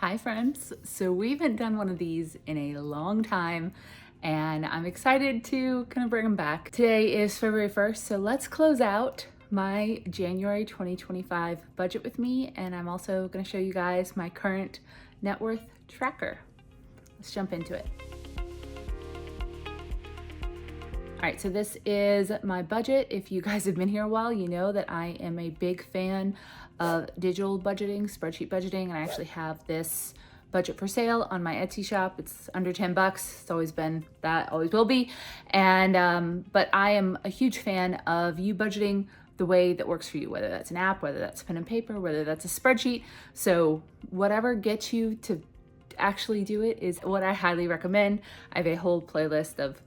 Hi friends, so we haven't done one of these in a long time and I'm excited to kind of bring them back. Today is February 1st, so let's close out my January 2025 budget with me, and I'm also going to show you guys my current net worth tracker. Let's jump into it. All right, so this is my budget. If you guys have been here a while, you know that I am a big fan of digital budgeting, spreadsheet budgeting, and I actually have this budget for sale on my Etsy shop. It's under 10 bucks. It's always been that, always will be. And but I am a huge fan of you budgeting the way that works for you, whether that's an app, whether that's pen and paper, whether that's a spreadsheet. So whatever gets you to actually do it is what I highly recommend. I have a whole playlist of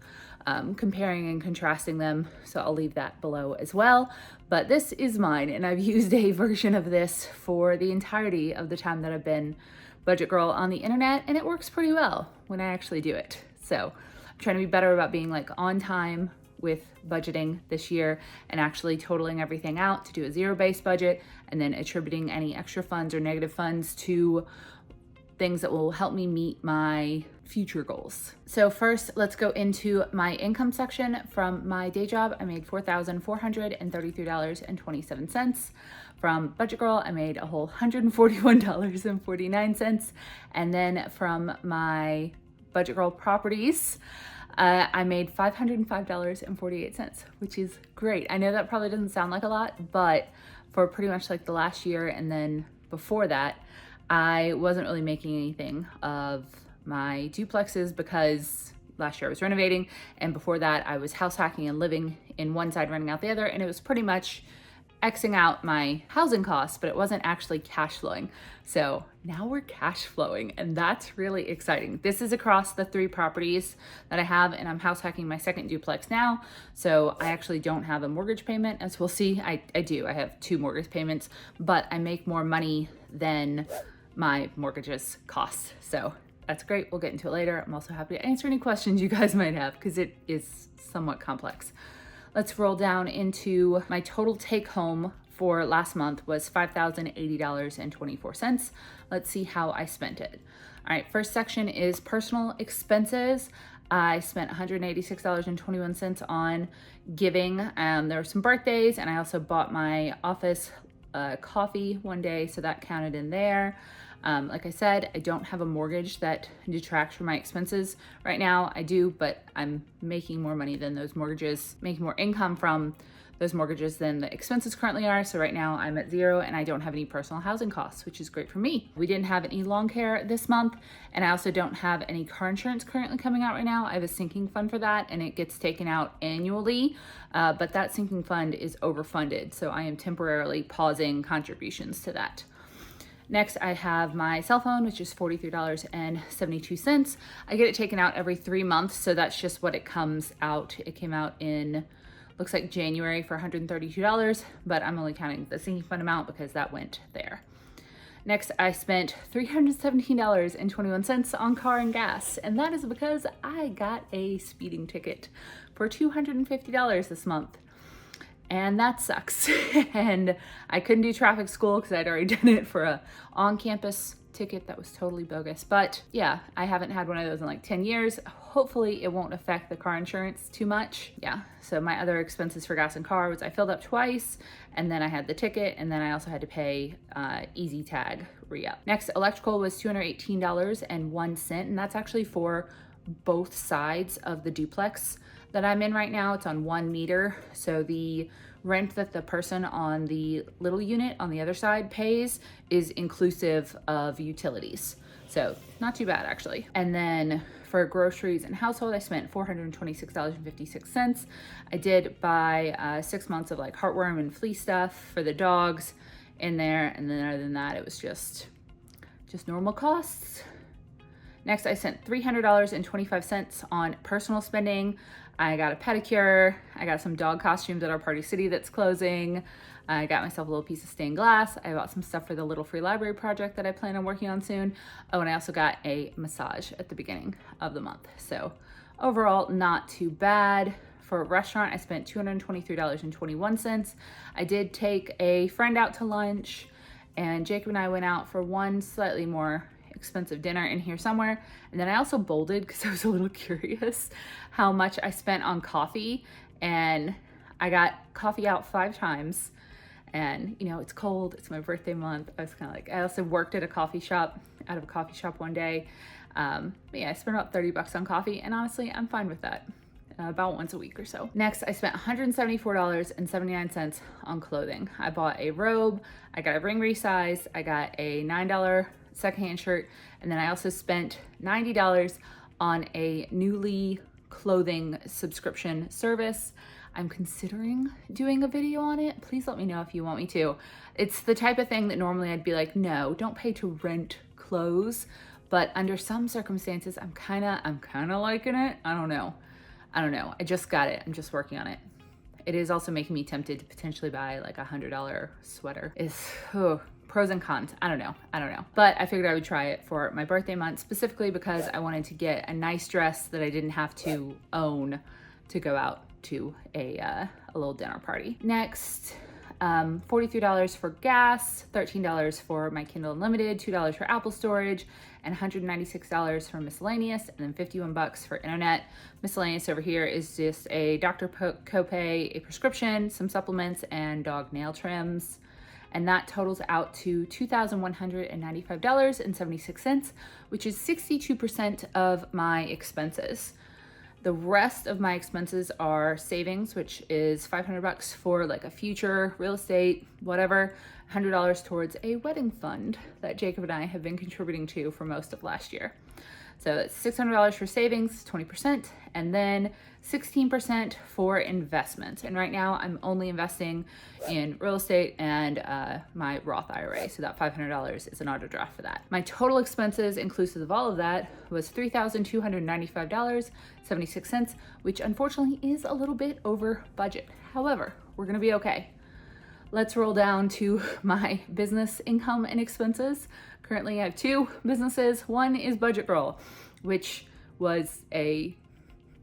comparing and contrasting them, so I'll leave that below as well. But this is mine, and I've used a version of this for the entirety of the time that I've been Budget Girl on the internet, and it works pretty well when I actually do it. So I'm trying to be better about being like on time with budgeting this year and actually totaling everything out to do a zero-based budget and then attributing any extra funds or negative funds to things that will help me meet my future goals. So first, let's go into my income section. From my day job, I made $4,433.27. From Budget Girl, I made a whole $141.49. And then from my Budget Girl properties, I made $505.48, which is great. I know that probably doesn't sound like a lot, but for pretty much like the last year and then before that, I wasn't really making anything of my duplexes because last year I was renovating, and before that I was house hacking and living in one side, renting out the other, and it was pretty much Xing out my housing costs, but it wasn't actually cash flowing. So now we're cash flowing, and that's really exciting. This is across the 3 properties that I have, and I'm house hacking my second duplex now. So I actually don't have a mortgage payment. As we'll see, I do. I have 2 mortgage payments, but I make more money than my mortgages cost. So that's great. We'll get into it later. I'm also happy to answer any questions you guys might have because it is somewhat complex. Let's roll down into my total take home for last month was $5,080.24. Let's see how I spent it. All right, first section is personal expenses. I spent $186.21 on giving. There were some birthdays, and I also bought my office coffee one day, so that counted in there. Like I said, I don't have a mortgage that detracts from my expenses right now. I do, but I'm making more money than those mortgages, making more income from those mortgages than the expenses currently are. So right now I'm at 0 and I don't have any personal housing costs, which is great for me. We didn't have any lawn care this month, and I also don't have any car insurance currently coming out right now. I have a sinking fund for that, and it gets taken out annually, but that sinking fund is overfunded. So I am temporarily pausing contributions to that. Next, I have my cell phone, which is $43.72. I get it taken out every 3 months, so that's just what it comes out. It came out in, looks like January for $132, but I'm only counting the sinking fund amount because that went there. Next, I spent $317.21 on car and gas, and that is because I got a speeding ticket for $250 this month. And that sucks. And I couldn't do traffic school because I'd already done it for a on-campus ticket that was totally bogus. But yeah, I haven't had one of those in like 10 years. Hopefully it won't affect the car insurance too much. Yeah, so my other expenses for gas and car was I filled up twice, and then I had the ticket, and then I also had to pay Easy Tag re-up. Next, electrical was $218.01, and that's actually for both sides of the duplex that I'm in right now. It's on 1 meter. So the rent that the person on the little unit on the other side pays is inclusive of utilities. So not too bad actually. And then for groceries and household, I spent $426.56. I did buy 6 months of like heartworm and flea stuff for the dogs in there. And then other than that, it was just normal costs. Next, I spent $300.25 on personal spending. I got a pedicure. I got some dog costumes at our Party City that's closing. I got myself a little piece of stained glass. I bought some stuff for the Little Free Library project that I plan on working on soon. Oh, and I also got a massage at the beginning of the month. So overall, not too bad. For a restaurant, I spent $223.21. I did take a friend out to lunch, and Jacob and I went out for one slightly more expensive dinner in here somewhere. And then I also bolded because I was a little curious how much I spent on coffee, and I got coffee out 5 times. And you know, it's cold, it's my birthday month. I was kind of like, I also worked at a coffee shop, out of a coffee shop one day. But yeah, I spent about $30 on coffee, and honestly, I'm fine with that. About once a week or so. Next, I spent $174.79 on clothing. I bought a robe, I got a ring resize, I got a $9 secondhand shirt, and then I also spent $90 on a Nuuly clothing subscription service. I'm considering doing a video on it. Please let me know if you want me to. It's the type of thing that normally I'd be like, no, don't pay to rent clothes. But under some circumstances, I'm kind of liking it. I don't know. I just got it. I'm just working on it. It is also making me tempted to potentially buy like a $100 sweater. Pros and cons. I don't know. But I figured I would try it for my birthday month, specifically because I wanted to get a nice dress that I didn't have to own to go out to a little dinner party. Next, $43 for gas, $13 for my Kindle Unlimited, $2 for Apple storage, and $196 for miscellaneous, and then $51 for internet. Miscellaneous over here is just a doctor copay, a prescription, some supplements, and dog nail trims. And that totals out to $2,195.76, which is 62% of my expenses. The rest of my expenses are savings, which is $500 for like a future real estate, whatever, $100 towards a wedding fund that Jacob and I have been contributing to for most of last year. So it's $600 for savings, 20%, and then 16% for investments. And right now I'm only investing in real estate and my Roth IRA. So that $500 is an auto draft for that. My total expenses, inclusive of all of that, was $3,295.76, which unfortunately is a little bit over budget. However, we're gonna be okay. Let's roll down to my business income and expenses. Currently I have 2 businesses. One is Budget Girl, which was a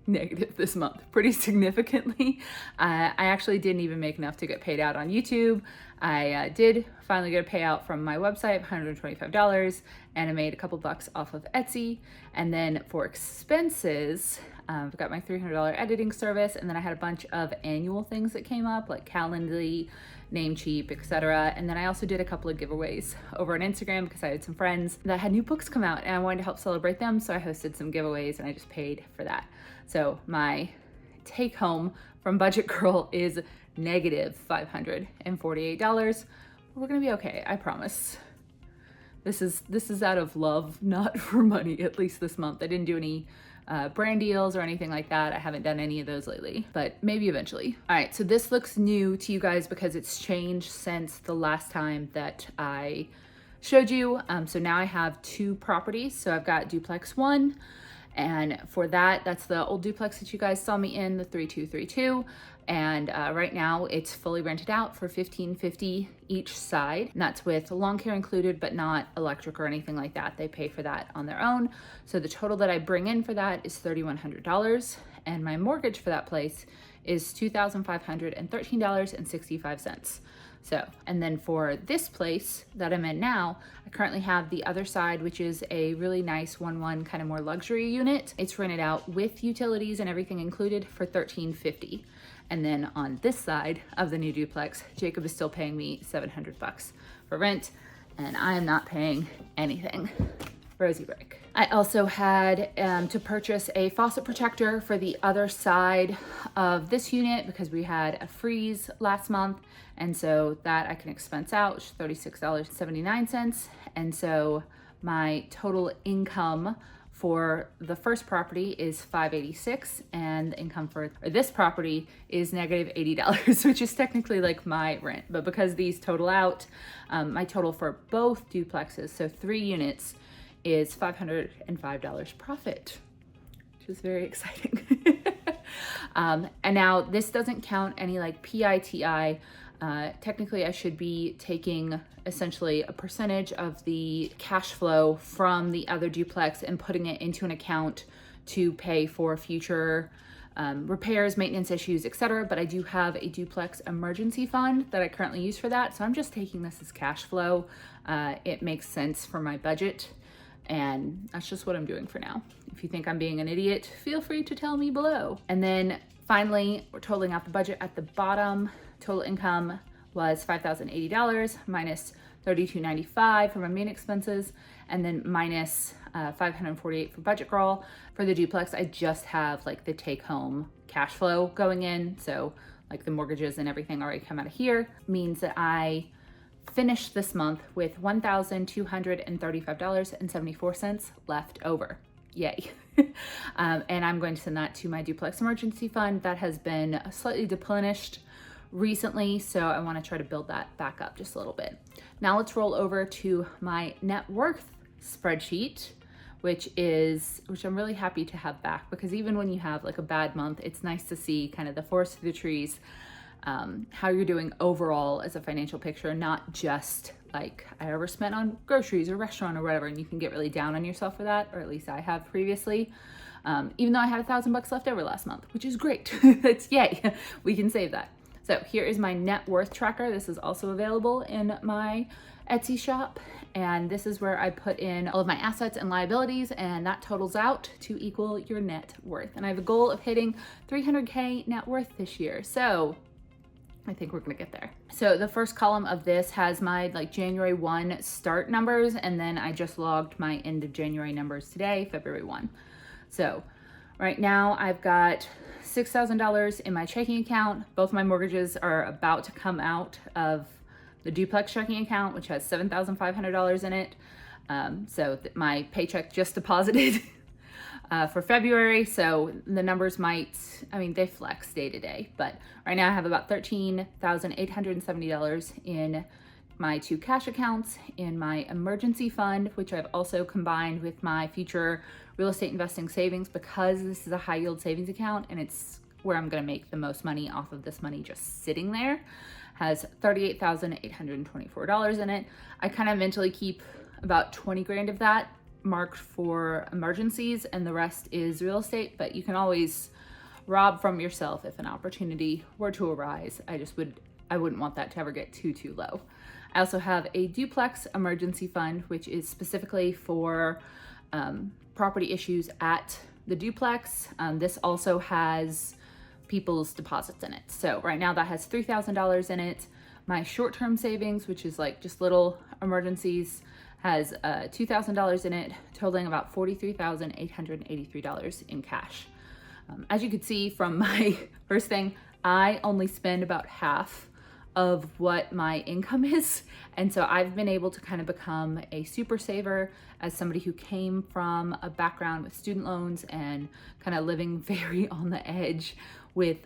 negative this month, pretty significantly. I actually didn't even make enough to get paid out on YouTube. I did finally get a payout from my website, $125, and I made a couple bucks off of Etsy. And then for expenses, I've got my $300 editing service, and then I had a bunch of annual things that came up, like Calendly, Namecheap, etc. And then I also did a couple of giveaways over on Instagram because I had some friends that had new books come out and I wanted to help celebrate them. So I hosted some giveaways and I just paid for that. So my take home from Budget Girl is negative $548. We're gonna be okay, I promise. This is out of love, not for money, at least this month. I didn't do any brand deals or anything like that. I haven't done any of those lately, but maybe eventually. All right, so this looks new to you guys because it's changed since the last time that I showed you. So now I have 2 properties. So I've got duplex 1, and for that, that's the old duplex that you guys saw me in, the 3232. And right now it's fully rented out for $1,550 each side. And that's with lawn care included, but not electric or anything like that. They pay for that on their own. So the total that I bring in for that is $3,100. And my mortgage for that place is $2,513.65. So, and then for this place that I'm in now, I currently have the other side, which is a really nice 1-1 kind of more luxury unit. It's rented out with utilities and everything included for $1,350. And then on this side of the new duplex, Jacob is still paying me $700 for rent, and I am not paying anything. Rosy break. I also had to purchase a faucet protector for the other side of this unit because we had a freeze last month, and so that I can expense out, which is $36.79. And so my total income for the first property is $586, and the income for this property is negative $80, which is technically like my rent. But because these total out, my total for both duplexes, so 3 units, is $505 profit, which is very exciting. And now this doesn't count any like PITI. Technically I should be taking essentially a percentage of the cash flow from the other duplex and putting it into an account to pay for future repairs, maintenance issues, etc. But I do have a duplex emergency fund that I currently use for that. So I'm just taking this as cash flow. It makes sense for my budget. And that's just what I'm doing for now. If you think I'm being an idiot, feel free to tell me below. And then finally, we're totaling out the budget at the bottom. Total income was $5,080 minus $32.95 for my main expenses, and then minus $548 for budget girl. For the duplex, I just have like the take home cash flow going in. So like the mortgages and everything already come out of here, means that I finished this month with $1,235.74 left over. Yay. And I'm going to send that to my duplex emergency fund that has been slightly deplenished recently, so I want to try to build that back up just a little bit. Now let's roll over to my net worth spreadsheet, which I'm really happy to have back, because even when you have like a bad month, it's nice to see kind of the forest through the trees, how you're doing overall as a financial picture, not just like I overspent on groceries or restaurant or whatever, and you can get really down on yourself for that, or at least I have previously. Even though I had $1,000 left over last month, which is great. That's yay, we can save that. So here is my net worth tracker. This is also available in my Etsy shop. And this is where I put in all of my assets and liabilities, and that totals out to equal your net worth. And I have a goal of hitting 300K net worth this year. So I think we're gonna get there. So the first column of this has my like January 1 start numbers, and then I just logged my end of January numbers today, February 1. So right now I've got $6,000 in my checking account. Both my mortgages are about to come out of the duplex checking account, which has $7,500 in it. So my paycheck just deposited for February. So the numbers they flex day to day, but right now I have about $13,870 in my two cash accounts, in my emergency fund, which I've also combined with my future real estate investing savings, because this is a high yield savings account and it's where I'm gonna make the most money off of this money just sitting there. Has $38,824 in it. I kind of mentally keep about 20 grand of that marked for emergencies, and the rest is real estate, but you can always rob from yourself if an opportunity were to arise. I wouldn't want that to ever get too low. I also have a duplex emergency fund, which is specifically for property issues at the duplex. This also has people's deposits in it. So right now that has $3,000 in it. My short-term savings, which is like just little emergencies, has $2,000 in it, totaling about $43,883 in cash. As you could see from my first thing, I only spend about half of what my income is. And so I've been able to kind of become a super saver as somebody who came from a background with student loans and kind of living very on the edge with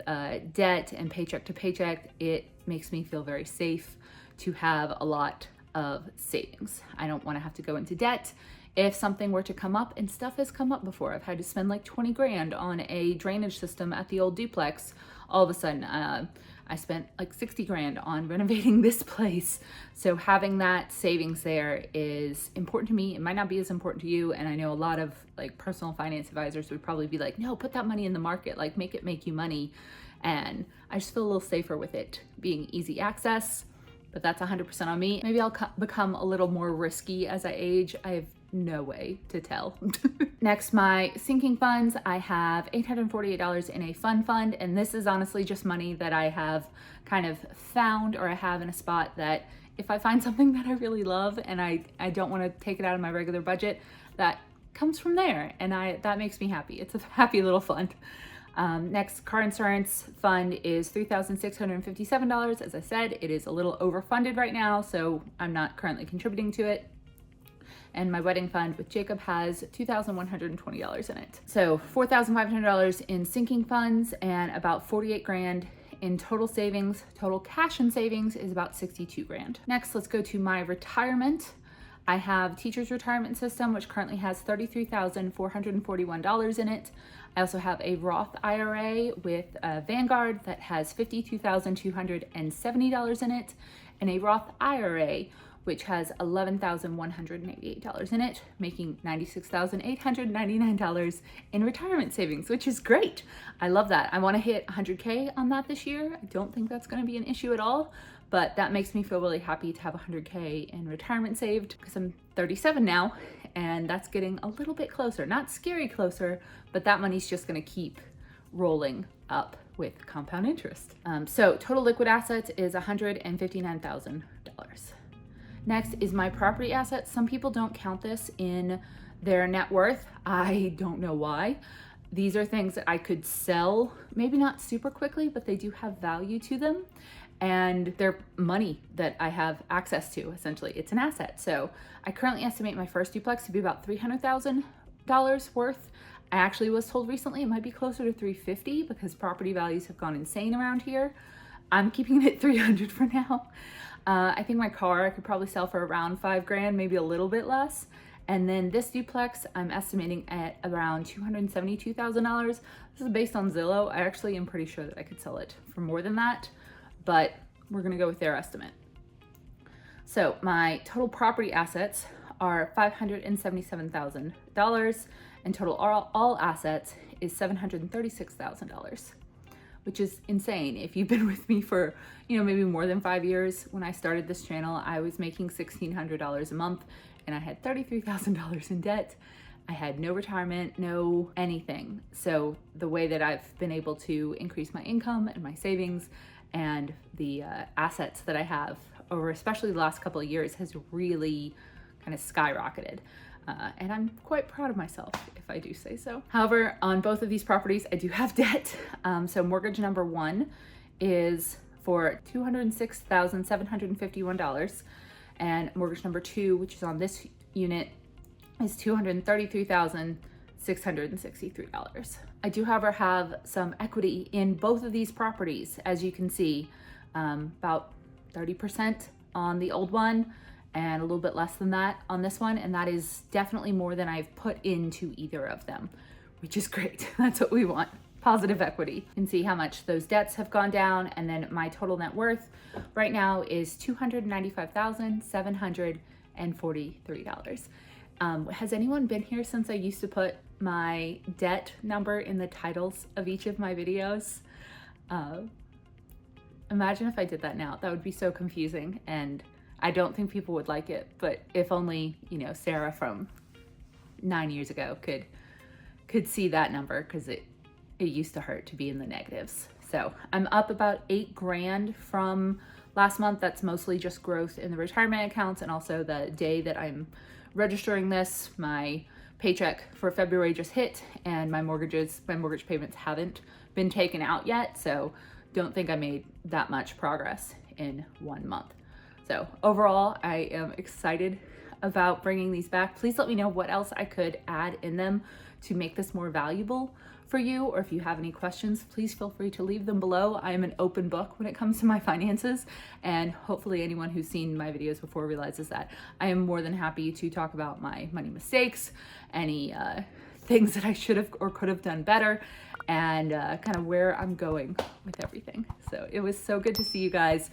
debt and paycheck to paycheck. It makes me feel very safe to have a lot of savings. I don't want to have to go into debt if something were to come up, and stuff has come up before. I've had to spend like 20 grand on a drainage system at the old duplex. All of a sudden, I spent like 60 grand on renovating this place. So having that savings there is important to me. It might not be as important to you. And I know a lot of like personal finance advisors would probably be like, no, put that money in the market, like make it make you money. And I just feel a little safer with it being easy access, but that's 100% on me. Maybe I'll become a little more risky as I age. I have no way to tell. Next, my sinking funds. I have $848 in a fund, and this is honestly just money that I have kind of found, or I have in a spot that if I find something that I really love and I don't want to take it out of my regular budget, that comes from there, and that makes me happy. It's a happy little fund. Next, car insurance fund is $3,657. As I said, it is a little overfunded right now, so I'm not currently contributing to it. And my wedding fund with Jacob has $2,120 in it. So $4,500 in sinking funds and about 48 grand in total savings. Total cash and savings is about 62 grand. Next, let's go to my retirement. I have teacher's retirement system, which currently has $33,441 in it. I also have a Roth IRA with Vanguard that has $52,270 in it, and a Roth IRA which has $11,188 in it, making $96,899 in retirement savings, which is great. I love that. I want to hit 100K on that this year. I don't think that's going to be an issue at all, but that makes me feel really happy to have 100K in retirement saved, because I'm 37 now and that's getting a little bit closer. Not scary closer, but that money's just gonna keep rolling up with compound interest. So total liquid assets is $159,000. Next is my property assets. Some people don't count this in their net worth. I don't know why. These are things that I could sell, maybe not super quickly, but they do have value to them. And they're money that I have access to, essentially. It's an asset. So I currently estimate my first duplex to be about $300,000 worth. I actually was told recently it might be closer to $350 because property values have gone insane around here. I'm keeping it at $300 for now. I think my car I could probably sell for around $5,000, maybe a little bit less. And then this duplex, I'm estimating at around $272,000. This is based on Zillow. I actually am pretty sure that I could sell it for more than that, but we're gonna go with their estimate. So my total property assets are $577,000, and total all assets is $736,000. Which is insane. If you've been with me for, maybe more than 5 years, when I started this channel, I was making $1,600 a month and I had $33,000 in debt. I had no retirement, no anything. So the way that I've been able to increase my income and my savings and the assets that I have over especially the last couple of years has really kind of skyrocketed. And I'm quite proud of myself, if I do say so. However, on both of these properties, I do have debt. So mortgage number one is for $206,751. And mortgage number two, which is on this unit, is $233,663. I do, however, have some equity in both of these properties. As you can see, about 30% on the old one, and a little bit less than that on this one. And that is definitely more than I've put into either of them, which is great. That's what we want, positive equity. You can see how much those debts have gone down. And then my total net worth right now is $295,743. Has anyone been here since I used to put my debt number in the titles of each of my videos? Imagine if I did that now. That would be so confusing, and I don't think people would like it, but if only, Sarah from 9 years ago could see that number, because it used to hurt to be in the negatives. So I'm up about $8,000 from last month. That's mostly just growth in the retirement accounts, and also the day that I'm registering this, my paycheck for February just hit, and my mortgage payments haven't been taken out yet. So don't think I made that much progress in 1 month. So overall, I am excited about bringing these back. Please let me know what else I could add in them to make this more valuable for you, or if you have any questions, please feel free to leave them below. I am an open book when it comes to my finances, and hopefully anyone who's seen my videos before realizes that. I am more than happy to talk about my money mistakes, any things that I should have or could have done better, and kind of where I'm going with everything. So it was so good to see you guys.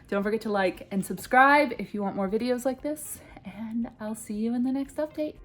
Don't forget to like and subscribe if you want more videos like this, and I'll see you in the next update.